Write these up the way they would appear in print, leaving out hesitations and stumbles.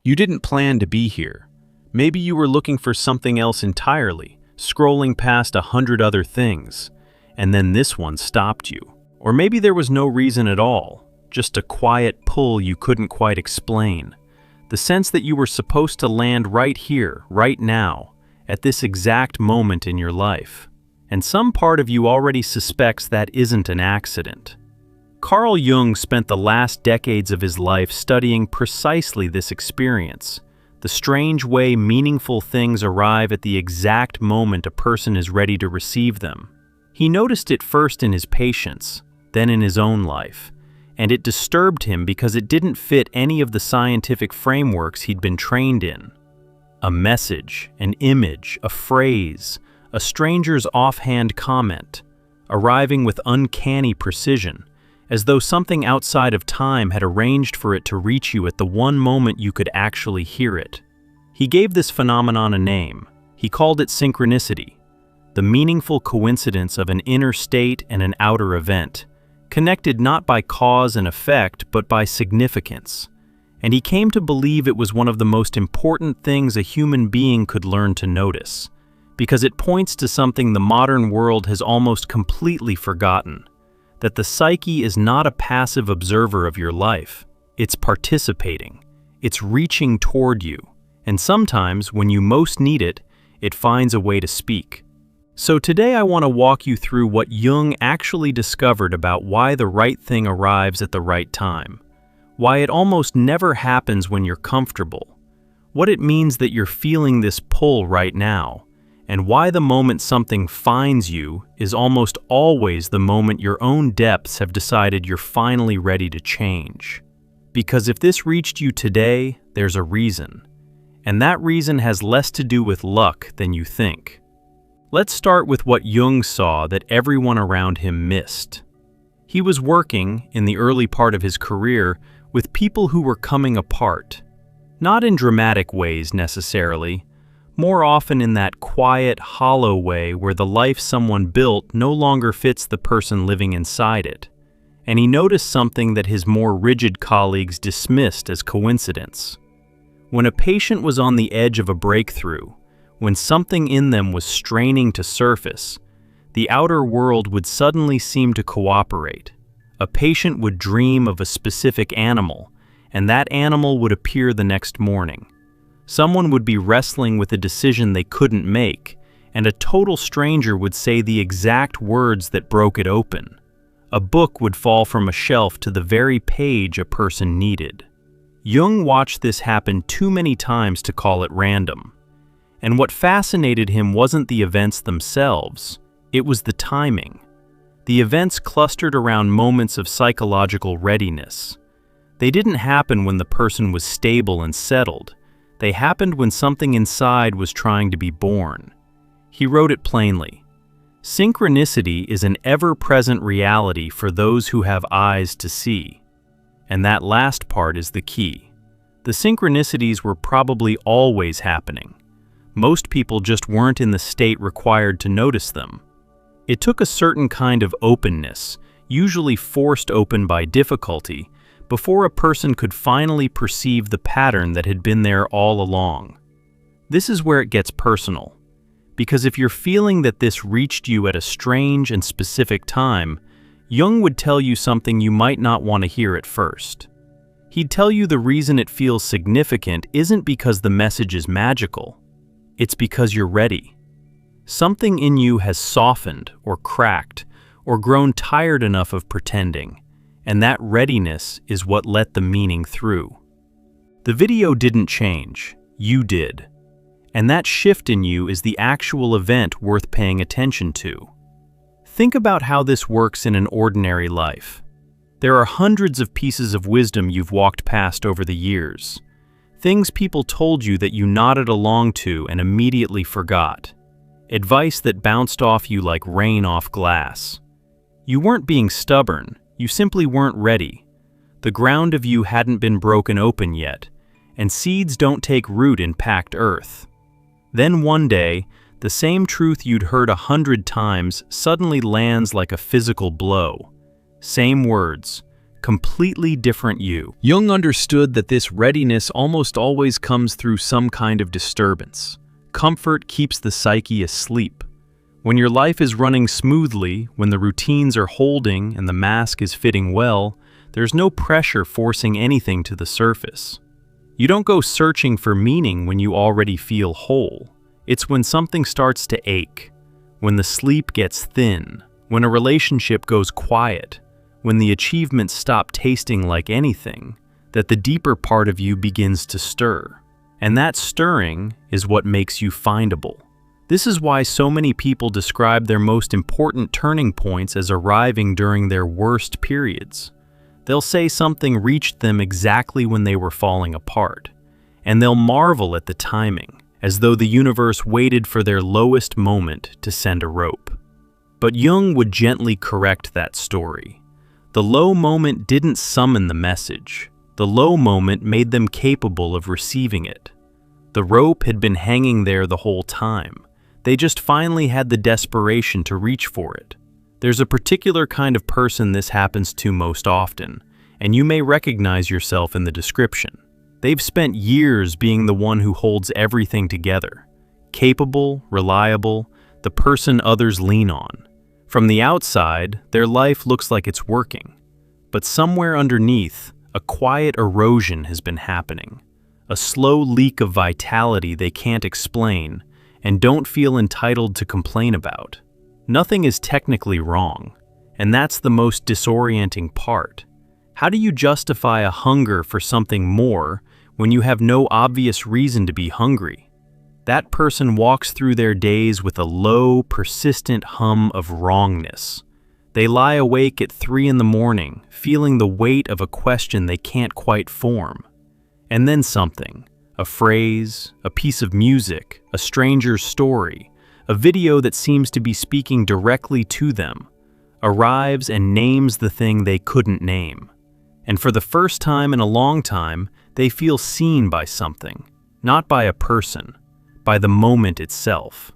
You didn't plan to be here. Maybe you were looking for something else entirely, scrolling past 100 other things, and then this one stopped you. Or maybe there was no reason at all, just a quiet pull you couldn't quite explain. The sense that you were supposed to land right here, right now, at this exact moment in your life. And some part of you already suspects that isn't an accident. Carl Jung spent the last decades of his life studying precisely this experience, the strange way meaningful things arrive at the exact moment a person is ready to receive them. He noticed it first in his patients, then in his own life, and it disturbed him because it didn't fit any of the scientific frameworks he'd been trained in. A message, an image, a phrase, a stranger's offhand comment, arriving with uncanny precision, as though something outside of time had arranged for it to reach you at the one moment you could actually hear it. He gave this phenomenon a name. He called it synchronicity, the meaningful coincidence of an inner state and an outer event, connected not by cause and effect, but by significance. And he came to believe it was one of the most important things a human being could learn to notice, because it points to something the modern world has almost completely forgotten, that the psyche is not a passive observer of your life. It's participating. It's reaching toward you. And sometimes, when you most need it, it finds a way to speak. So today I want to walk you through what Jung actually discovered about why the right thing arrives at the right time, why it almost never happens when you're comfortable, what it means that you're feeling this pull right now, and why the moment something finds you is almost always the moment your own depths have decided you're finally ready to change. Because if this reached you today, there's a reason. And that reason has less to do with luck than you think. Let's start with what Jung saw that everyone around him missed. He was working, in the early part of his career, with people who were coming apart. Not in dramatic ways necessarily, more often in that quiet, hollow way where the life someone built no longer fits the person living inside it. And he noticed something that his more rigid colleagues dismissed as coincidence. When a patient was on the edge of a breakthrough, when something in them was straining to surface, the outer world would suddenly seem to cooperate. A patient would dream of a specific animal, and that animal would appear the next morning. Someone would be wrestling with a decision they couldn't make, and a total stranger would say the exact words that broke it open. A book would fall from a shelf to the very page a person needed. Jung watched this happen too many times to call it random. And what fascinated him wasn't the events themselves, it was the timing. The events clustered around moments of psychological readiness. They didn't happen when the person was stable and settled. They happened when something inside was trying to be born. He wrote it plainly. Synchronicity is an ever-present reality for those who have eyes to see. And that last part is the key. The synchronicities were probably always happening. Most people just weren't in the state required to notice them. It took a certain kind of openness, usually forced open by difficulty, before a person could finally perceive the pattern that had been there all along. This is where it gets personal, because if you're feeling that this reached you at a strange and specific time, Jung would tell you something you might not want to hear at first. He'd tell you the reason it feels significant isn't because the message is magical. It's because you're ready. Something in you has softened or cracked or grown tired enough of pretending, and that readiness is what let the meaning through. The video didn't change, you did. And that shift in you is the actual event worth paying attention to. Think about how this works in an ordinary life. There are hundreds of pieces of wisdom you've walked past over the years. Things people told you that you nodded along to and immediately forgot. Advice that bounced off you like rain off glass. You weren't being stubborn, you simply weren't ready. The ground of you hadn't been broken open yet, and seeds don't take root in packed earth. Then one day, the same truth you'd heard 100 times suddenly lands like a physical blow. Same words, completely different you. Jung understood that this readiness almost always comes through some kind of disturbance. Comfort keeps the psyche asleep. When your life is running smoothly, when the routines are holding and the mask is fitting well, there's no pressure forcing anything to the surface. You don't go searching for meaning when you already feel whole. It's when something starts to ache, when the sleep gets thin, when a relationship goes quiet, when the achievements stop tasting like anything, that the deeper part of you begins to stir. And that stirring is what makes you findable. This is why so many people describe their most important turning points as arriving during their worst periods. They'll say something reached them exactly when they were falling apart, and they'll marvel at the timing, as though the universe waited for their lowest moment to send a rope. But Jung would gently correct that story. The low moment didn't summon the message. The low moment made them capable of receiving it. The rope had been hanging there the whole time. They just finally had the desperation to reach for it. There's a particular kind of person this happens to most often, and you may recognize yourself in the description. They've spent years being the one who holds everything together. Capable, reliable, the person others lean on. From the outside, their life looks like it's working. But somewhere underneath, a quiet erosion has been happening. A slow leak of vitality they can't explain and don't feel entitled to complain about. Nothing is technically wrong, and that's the most disorienting part. How do you justify a hunger for something more when you have no obvious reason to be hungry? That person walks through their days with a low, persistent hum of wrongness. They lie awake at 3 in the morning, feeling the weight of a question they can't quite form. And then something, a phrase, a piece of music, a stranger's story, a video that seems to be speaking directly to them, arrives and names the thing they couldn't name. And for the first time in a long time, they feel seen by something, not by a person, by the moment itself.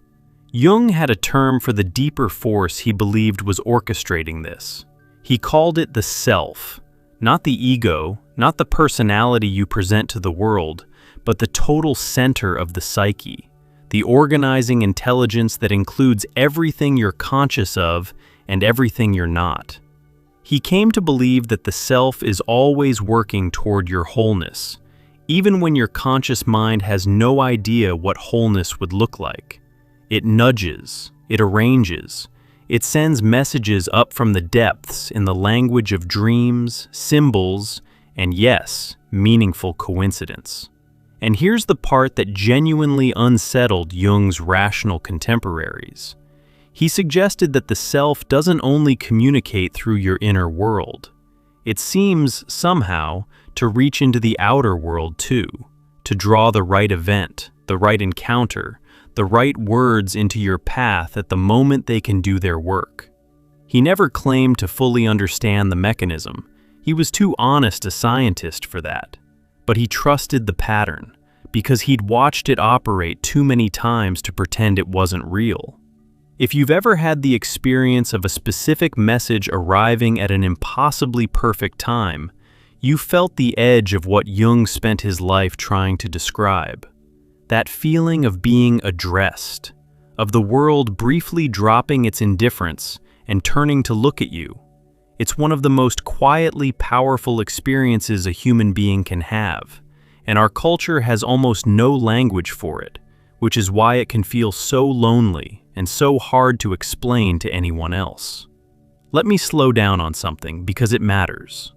Jung had a term for the deeper force he believed was orchestrating this. He called it the self, not the ego, not the personality you present to the world, but the total center of the psyche, the organizing intelligence that includes everything you're conscious of and everything you're not. He came to believe that the self is always working toward your wholeness, even when your conscious mind has no idea what wholeness would look like. It nudges, it arranges, it sends messages up from the depths in the language of dreams, symbols, and yes, meaningful coincidence. And here's the part that genuinely unsettled Jung's rational contemporaries. He suggested that the self doesn't only communicate through your inner world. It seems, somehow, to reach into the outer world too, to draw the right event, the right encounter, the right words into your path at the moment they can do their work. He never claimed to fully understand the mechanism. He was too honest a scientist for that. But he trusted the pattern, because he'd watched it operate too many times to pretend it wasn't real. If you've ever had the experience of a specific message arriving at an impossibly perfect time, you felt the edge of what Jung spent his life trying to describe. That feeling of being addressed, of the world briefly dropping its indifference and turning to look at you. It's one of the most quietly powerful experiences a human being can have, and our culture has almost no language for it, which is why it can feel so lonely and so hard to explain to anyone else. Let me slow down on something because it matters.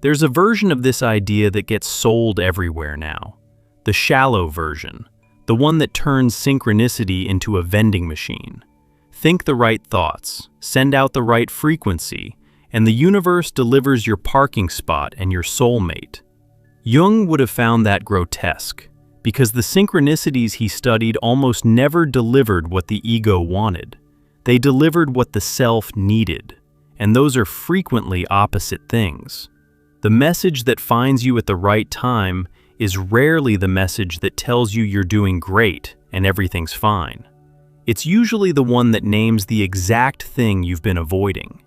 There's a version of this idea that gets sold everywhere now. The shallow version, the one that turns synchronicity into a vending machine. Think the right thoughts, send out the right frequency, and the universe delivers your parking spot and your soulmate. Jung would have found that grotesque, because the synchronicities he studied almost never delivered what the ego wanted. They delivered what the self needed, and those are frequently opposite things. The message that finds you at the right time is rarely the message that tells you you're doing great and everything's fine. It's usually the one that names the exact thing you've been avoiding.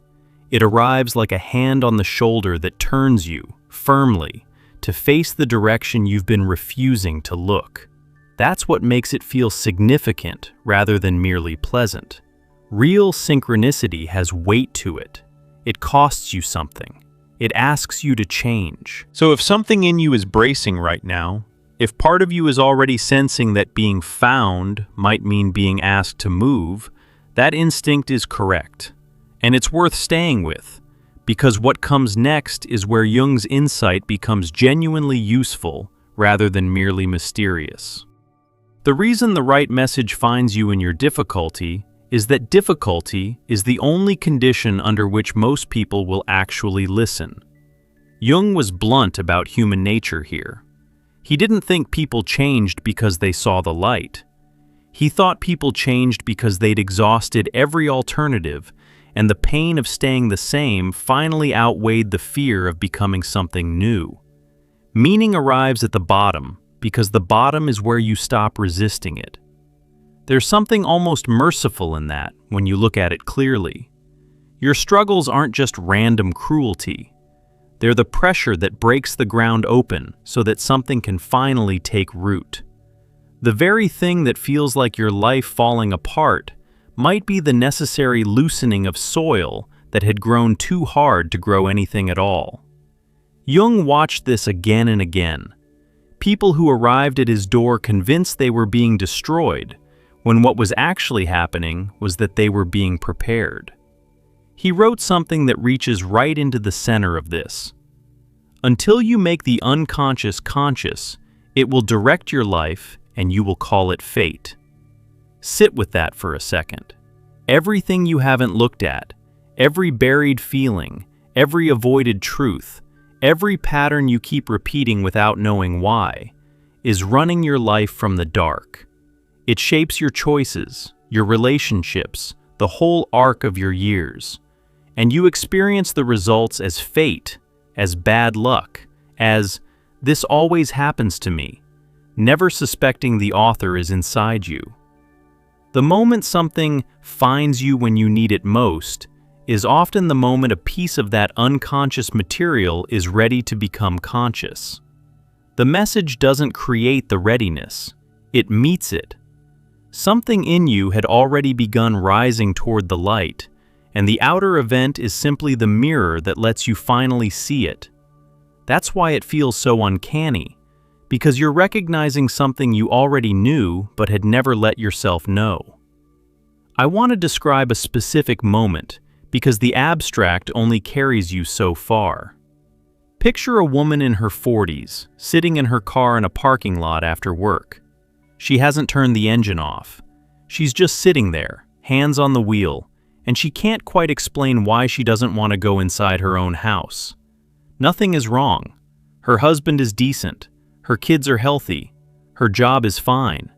It arrives like a hand on the shoulder that turns you, firmly, to face the direction you've been refusing to look. That's what makes it feel significant rather than merely pleasant. Real synchronicity has weight to it. It costs you something. It asks you to change. So if something in you is bracing right now, if part of you is already sensing that being found might mean being asked to move, that instinct is correct. And it's worth staying with, because what comes next is where Jung's insight becomes genuinely useful rather than merely mysterious. The reason the right message finds you in your difficulty is that difficulty is the only condition under which most people will actually listen. Jung was blunt about human nature here. He didn't think people changed because they saw the light. He thought people changed because they'd exhausted every alternative, and the pain of staying the same finally outweighed the fear of becoming something new. Meaning arrives at the bottom, because the bottom is where you stop resisting it. There's something almost merciful in that when you look at it clearly. Your struggles aren't just random cruelty. They're the pressure that breaks the ground open so that something can finally take root. The very thing that feels like your life falling apart might be the necessary loosening of soil that had grown too hard to grow anything at all. Jung watched this again and again. People who arrived at his door convinced they were being destroyed, when what was actually happening was that they were being prepared. He wrote something that reaches right into the center of this. Until you make the unconscious conscious, it will direct your life and you will call it fate. Sit with that for a second. Everything you haven't looked at, every buried feeling, every avoided truth, every pattern you keep repeating without knowing why, is running your life from the dark. It shapes your choices, your relationships, the whole arc of your years. And you experience the results as fate, as bad luck, as "this always happens to me," never suspecting the author is inside you. The moment something finds you when you need it most is often the moment a piece of that unconscious material is ready to become conscious. The message doesn't create the readiness, it meets it. Something in you had already begun rising toward the light, and the outer event is simply the mirror that lets you finally see it. That's why it feels so uncanny, because you're recognizing something you already knew but had never let yourself know. I want to describe a specific moment, because the abstract only carries you so far. Picture a woman in her 40s, sitting in her car in a parking lot after work. She hasn't turned the engine off. She's just sitting there, hands on the wheel, and she can't quite explain why she doesn't want to go inside her own house. Nothing is wrong. Her husband is decent, her kids are healthy, her job is fine,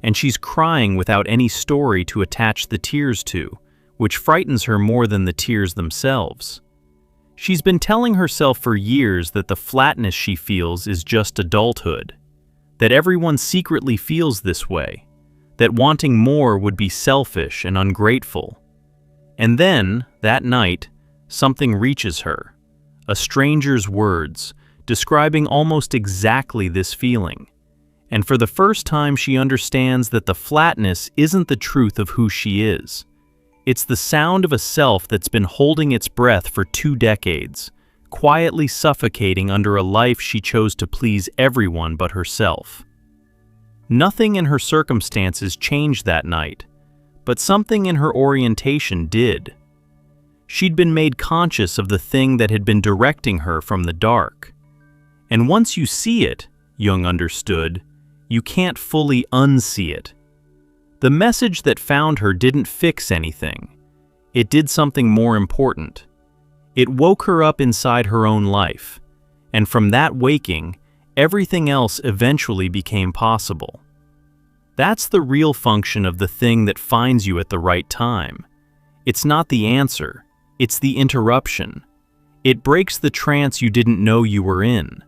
and she's crying without any story to attach the tears to, which frightens her more than the tears themselves. She's been telling herself for years that the flatness she feels is just adulthood, that everyone secretly feels this way, that wanting more would be selfish and ungrateful. And then, that night, something reaches her, a stranger's words, describing almost exactly this feeling. And for the first time she understands that the flatness isn't the truth of who she is. It's the sound of a self that's been holding its breath for 2 decades, quietly suffocating under a life she chose to please everyone but herself. Nothing in her circumstances changed that night, but something in her orientation did. She'd been made conscious of the thing that had been directing her from the dark. And once you see it, Jung understood, you can't fully unsee it. The message that found her didn't fix anything. It did something more important. It woke her up inside her own life, and from that waking, everything else eventually became possible. That's the real function of the thing that finds you at the right time. It's not the answer, it's the interruption. It breaks the trance you didn't know you were in.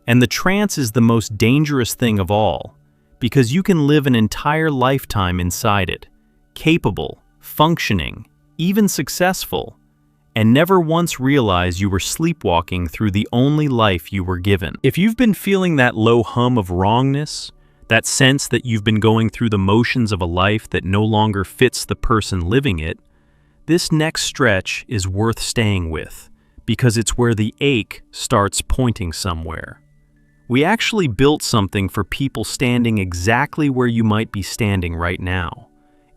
And the trance is the most dangerous thing of all, because you can live an entire lifetime inside it, capable, functioning, even successful, and never once realize you were sleepwalking through the only life you were given. If you've been feeling that low hum of wrongness, that sense that you've been going through the motions of a life that no longer fits the person living it, this next stretch is worth staying with, because it's where the ache starts pointing somewhere. We actually built something for people standing exactly where you might be standing right now.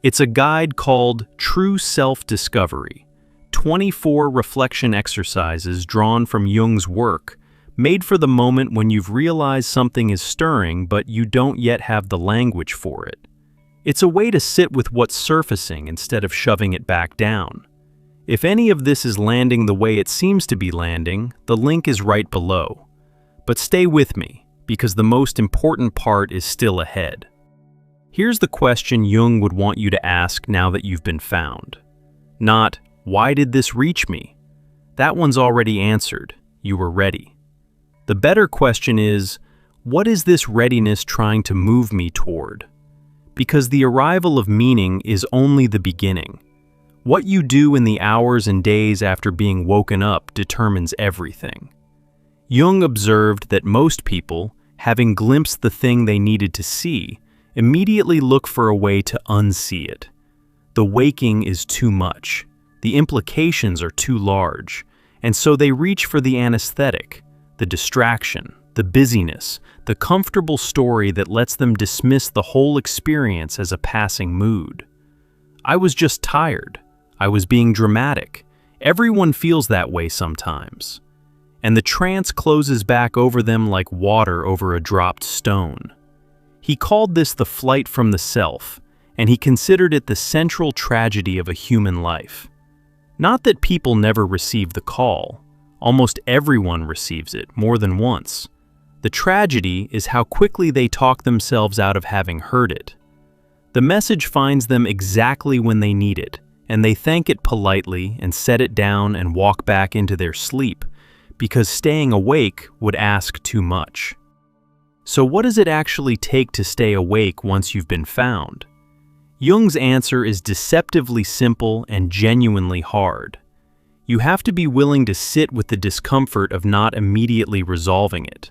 It's a guide called True Self-Discovery, 24 reflection exercises drawn from Jung's work, made for the moment when you've realized something is stirring but you don't yet have the language for it. It's a way to sit with what's surfacing instead of shoving it back down. If any of this is landing the way it seems to be landing, the link is right below. But stay with me, because the most important part is still ahead. Here's the question Jung would want you to ask now that you've been found. Not, why did this reach me? That one's already answered. You were ready. The better question is, what is this readiness trying to move me toward? Because the arrival of meaning is only the beginning. What you do in the hours and days after being woken up determines everything. Jung observed that most people, having glimpsed the thing they needed to see, immediately look for a way to unsee it. The waking is too much. The implications are too large, and so they reach for the anesthetic, the distraction, the busyness, the comfortable story that lets them dismiss the whole experience as a passing mood. I was just tired. I was being dramatic. Everyone feels that way sometimes. And the trance closes back over them like water over a dropped stone. He called this the flight from the self, and he considered it the central tragedy of a human life. Not that people never receive the call. Almost everyone receives it, more than once. The tragedy is how quickly they talk themselves out of having heard it. The message finds them exactly when they need it, and they thank it politely and set it down and walk back into their sleep, because staying awake would ask too much. So what does it actually take to stay awake once you've been found? Jung's answer is deceptively simple and genuinely hard. You have to be willing to sit with the discomfort of not immediately resolving it.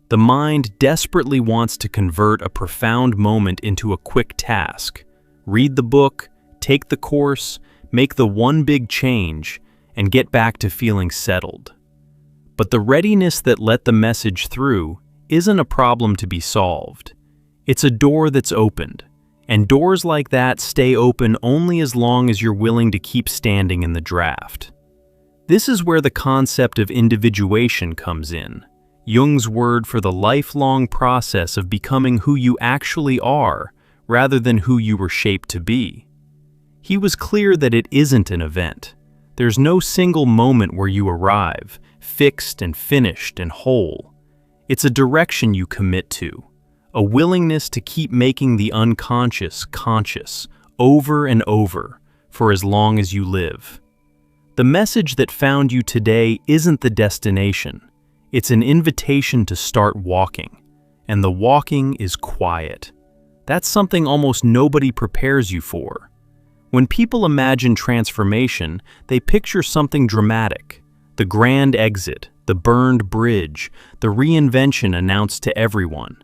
The mind desperately wants to convert a profound moment into a quick task. Read the book, take the course, make the one big change, and get back to feeling settled. But the readiness that let the message through isn't a problem to be solved. It's a door that's opened, and doors like that stay open only as long as you're willing to keep standing in the draft. This is where the concept of individuation comes in, Jung's word for the lifelong process of becoming who you actually are rather than who you were shaped to be. He was clear that it isn't an event. There's no single moment where you arrive, fixed and finished and whole. It's a direction you commit to, a willingness to keep making the unconscious conscious over and over for as long as you live. The message that found you today isn't the destination. It's an invitation to start walking, and the walking is quiet. That's something almost nobody prepares you for. When people imagine transformation, they picture something dramatic. The grand exit, the burned bridge, the reinvention announced to everyone.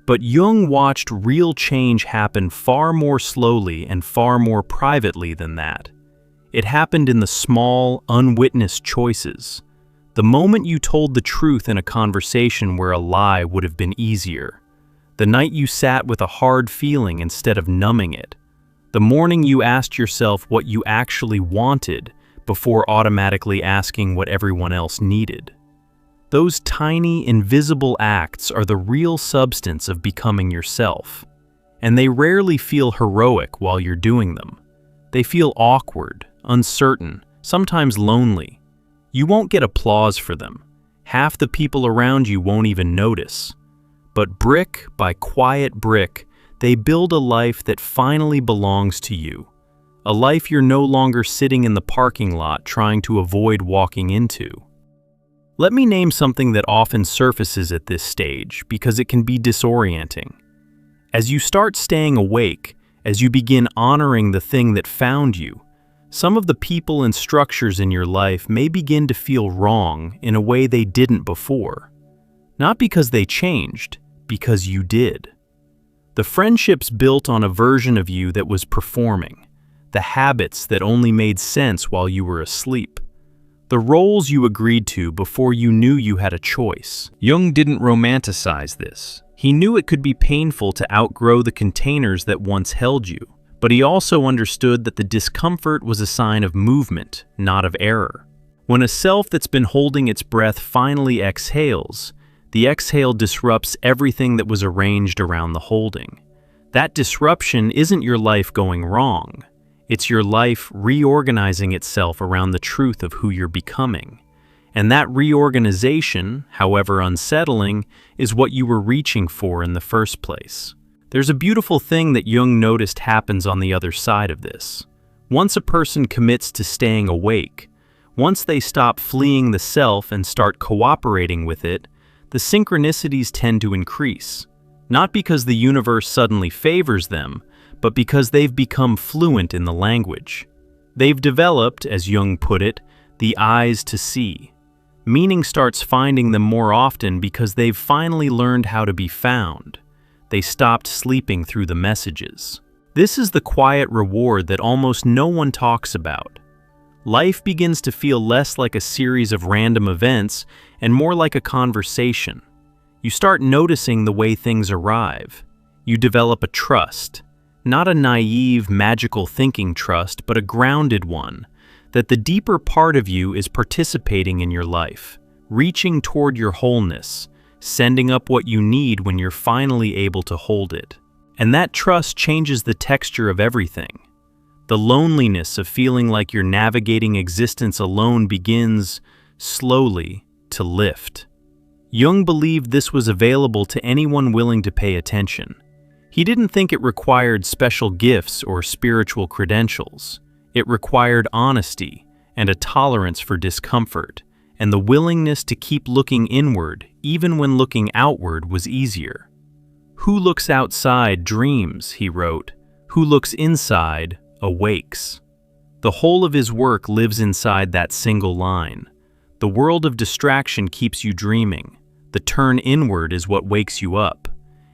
But Jung watched real change happen far more slowly and far more privately than that. It happened in the small, unwitnessed choices. The moment you told the truth in a conversation where a lie would have been easier. The night you sat with a hard feeling instead of numbing it. The morning you asked yourself what you actually wanted before automatically asking what everyone else needed. Those tiny, invisible acts are the real substance of becoming yourself, and they rarely feel heroic while you're doing them. They feel awkward, uncertain, sometimes lonely. You won't get applause for them. Half the people around you won't even notice. But brick by quiet brick, they build a life that finally belongs to you. A life you're no longer sitting in the parking lot trying to avoid walking into. Let me name something that often surfaces at this stage because it can be disorienting. As you start staying awake, as you begin honoring the thing that found you, Some of the people and structures in your life may begin to feel wrong in a way they didn't before. Not because they changed, because you did. The friendships built on a version of you that was performing, the habits that only made sense while you were asleep, the roles you agreed to before you knew you had a choice. Jung didn't romanticize this. He knew it could be painful to outgrow the containers that once held you, but he also understood that the discomfort was a sign of movement, not of error. When a self that's been holding its breath finally exhales, the exhale disrupts everything that was arranged around the holding. That disruption isn't your life going wrong. It's your life reorganizing itself around the truth of who you're becoming. And that reorganization, however unsettling, is what you were reaching for in the first place. There's a beautiful thing that Jung noticed happens on the other side of this. Once a person commits to staying awake, once they stop fleeing the self and start cooperating with it, the synchronicities tend to increase. Not because the universe suddenly favors them, but because they've become fluent in the language. They've developed, as Jung put it, the eyes to see. Meaning starts finding them more often because they've finally learned how to be found. They stopped sleeping through the messages. This is the quiet reward that almost no one talks about. Life begins to feel less like a series of random events and more like a conversation. You start noticing the way things arrive. You develop a trust, not a naive, magical thinking trust, but a grounded one, that the deeper part of you is participating in your life, reaching toward your wholeness, sending up what you need when you're finally able to hold it. And that trust changes the texture of everything. The loneliness of feeling like you're navigating existence alone begins, slowly, to lift. Jung believed this was available to anyone willing to pay attention. He didn't think it required special gifts or spiritual credentials. It required honesty and a tolerance for discomfort, and the willingness to keep looking inward even when looking outward was easier. Who looks outside dreams, he wrote. Who looks inside awakes. The whole of his work lives inside that single line. The world of distraction keeps you dreaming. The turn inward is what wakes you up.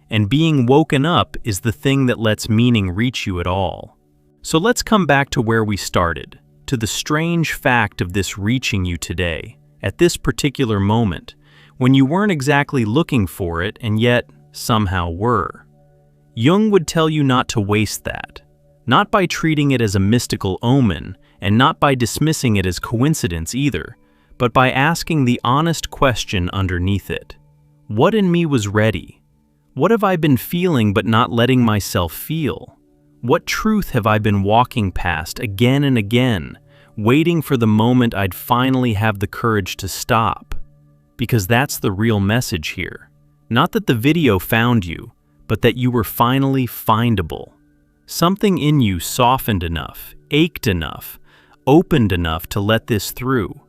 And being woken up is the thing that lets meaning reach you at all. So let's come back to where we started, to the strange fact of this reaching you today, at this particular moment, when you weren't exactly looking for it and yet somehow were. Jung would tell you not to waste that. Not by treating it as a mystical omen, and not by dismissing it as coincidence either, but by asking the honest question underneath it. What in me was ready? What have I been feeling but not letting myself feel? What truth have I been walking past again and again, waiting for the moment I'd finally have the courage to stop? Because that's the real message here. Not that the video found you, but that you were finally findable. Something in you softened enough, ached enough, opened enough to let this through.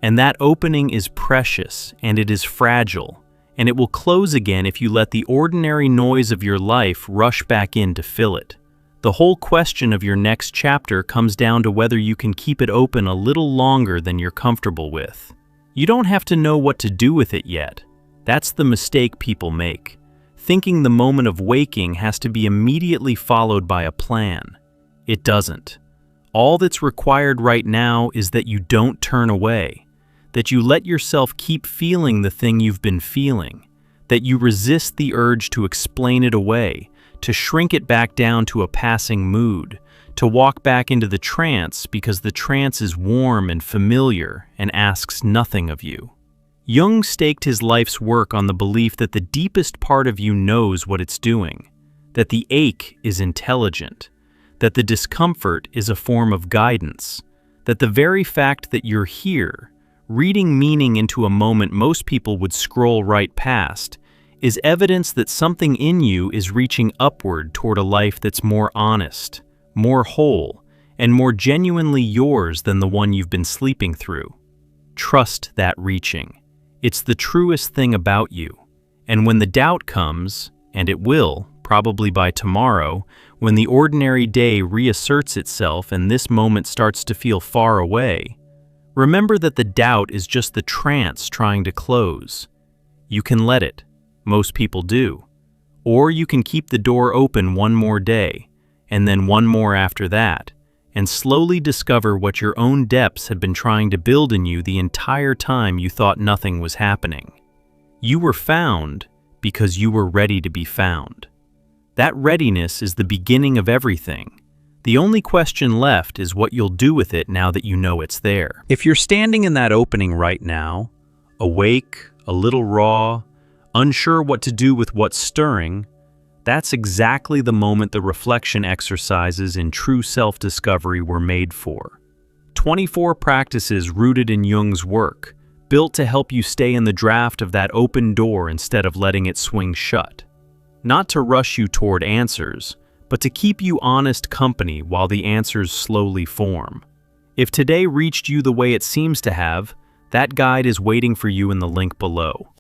And that opening is precious, and it is fragile, and it will close again if you let the ordinary noise of your life rush back in to fill it. The whole question of your next chapter comes down to whether you can keep it open a little longer than you're comfortable with. You don't have to know what to do with it yet. That's the mistake people make. Thinking the moment of waking has to be immediately followed by a plan. It doesn't. All that's required right now is that you don't turn away, that you let yourself keep feeling the thing you've been feeling, that you resist the urge to explain it away, to shrink it back down to a passing mood, to walk back into the trance because the trance is warm and familiar and asks nothing of you. Jung staked his life's work on the belief that the deepest part of you knows what it's doing, that the ache is intelligent, that the discomfort is a form of guidance, that the very fact that you're here, reading meaning into a moment most people would scroll right past, is evidence that something in you is reaching upward toward a life that's more honest, more whole, and more genuinely yours than the one you've been sleeping through. Trust that reaching. It's the truest thing about you. And when the doubt comes, and it will, probably by tomorrow, when the ordinary day reasserts itself and this moment starts to feel far away, remember that the doubt is just the trance trying to close. You can let it. Most people do. Or you can keep the door open one more day, and then one more after that, and slowly discover what your own depths had been trying to build in you the entire time you thought nothing was happening. You were found because you were ready to be found. That readiness is the beginning of everything. The only question left is what you'll do with it now that you know it's there. If you're standing in that opening right now, awake, a little raw, unsure what to do with what's stirring, that's exactly the moment the reflection exercises in true self-discovery were made for. 24 practices rooted in Jung's work, built to help you stay in the draft of that open door instead of letting it swing shut. Not to rush you toward answers, but to keep you honest company while the answers slowly form. If today reached you the way it seems to have, that guide is waiting for you in the link below.